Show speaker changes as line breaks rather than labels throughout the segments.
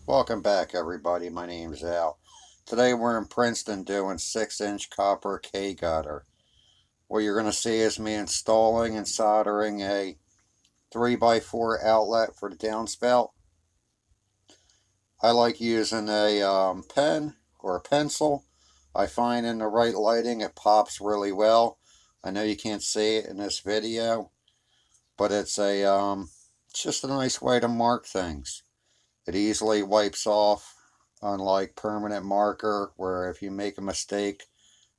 Welcome back, everybody. My name's Al. Today we're in Princeton doing 6-inch copper K-gutter. What you're going to see is me installing and soldering a 3x4 outlet for the downspout. I like using a pen or a pencil. I find in the right lighting it pops really well. I know you can't see it in this video, but it's just a nice way to mark things. It easily wipes off, unlike permanent marker, where if you make a mistake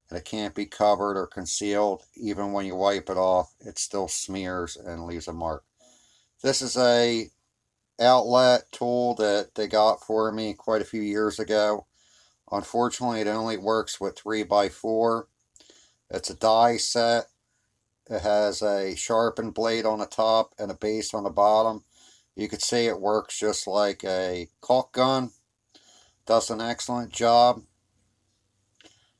and it can't be covered or concealed, even when you wipe it off, it still smears and leaves a mark. This is a outlet tool that they got for me quite a few years ago. Unfortunately, it only works with 3x4. It's a die set. It has a sharpened blade on the top and a base on the bottom. You can see it works just like a caulk gun. Does an excellent job.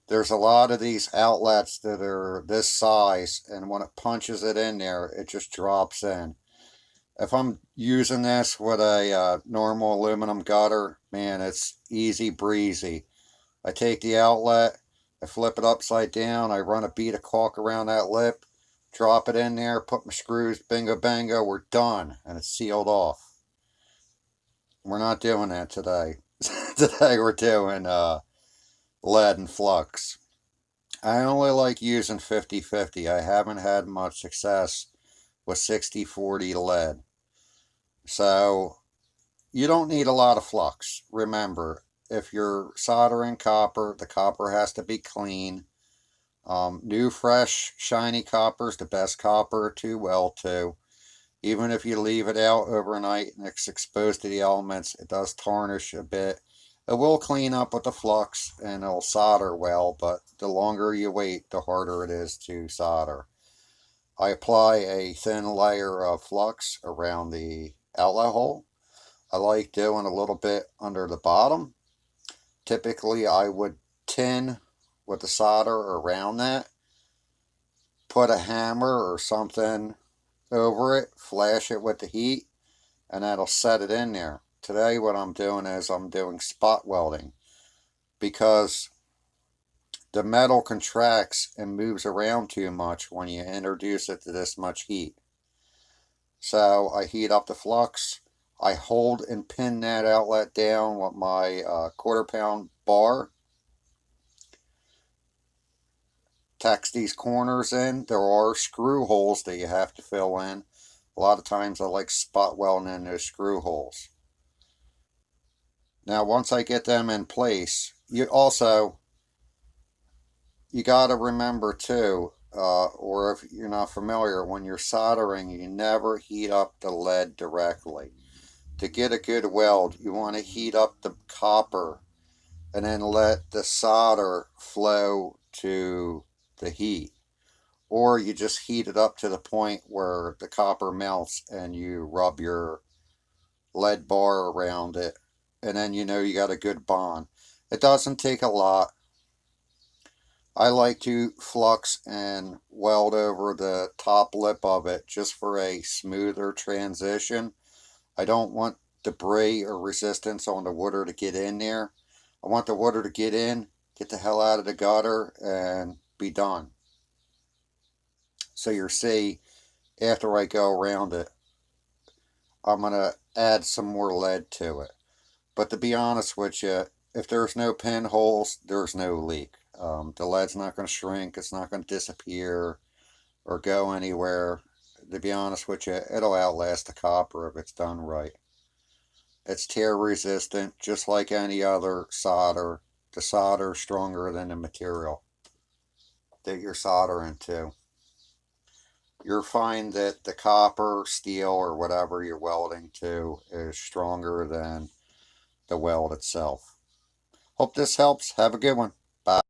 There's a lot of these outlets that are this size, and when it punches it in there, it just drops in. If I'm using this with a normal aluminum gutter, man, it's easy breezy. I take the outlet, I flip it upside down, I run a bead of caulk around that lip, drop it in there, put my screws, bingo bango, we're done, and it's sealed off. We're not doing that today. Today we're doing lead and flux. I only like using 50-50. I haven't had much success with 60-40 lead. So you don't need a lot of flux. Remember, if you're soldering copper, the copper has to be clean. New, fresh, shiny copper is the best copper to weld to. Even if you leave it out overnight and it's exposed to the elements, it does tarnish a bit. It will clean up with the flux and it'll solder well, but the longer you wait, the harder it is to solder. I apply a thin layer of flux around the outlet hole. I like doing a little bit under the bottom. Typically, I would tin with the solder around that, put a hammer or something over it, flash it with the heat, and that'll set it in there. Today what I'm doing is I'm doing spot welding because the metal contracts and moves around too much when you introduce it to this much heat. So I heat up the flux, I hold and pin that outlet down with my quarter-pound bar, tack these corners in. There are screw holes that you have to fill in. A lot of times I like spot welding in those screw holes. Now once I get them in place, you got to remember too, or if you're not familiar, when you're soldering, you never heat up the lead directly. To get a good weld, you want to heat up the copper and then let the solder flow to the heat. Or you just heat it up to the point where the copper melts and you rub your lead bar around it, and then you know you got a good bond. It doesn't take a lot. I like to flux and weld over the top lip of it just for a smoother transition. I don't want debris or resistance on the water to get in there. I want the water to get in, get the hell out of the gutter, and be done. So you'll see, after I go around it, I'm going to add some more lead to it. But to be honest with you, if there's no pinholes, there's no leak. The lead's not going to shrink, it's not going to disappear or go anywhere. To be honest with you, it'll outlast the copper if it's done right. It's tear resistant, just like any other solder. The solder is stronger than the material that you're soldering to. You'll find that the copper, steel, or whatever you're welding to is stronger than the weld itself. Hope this helps. Have a good one. Bye.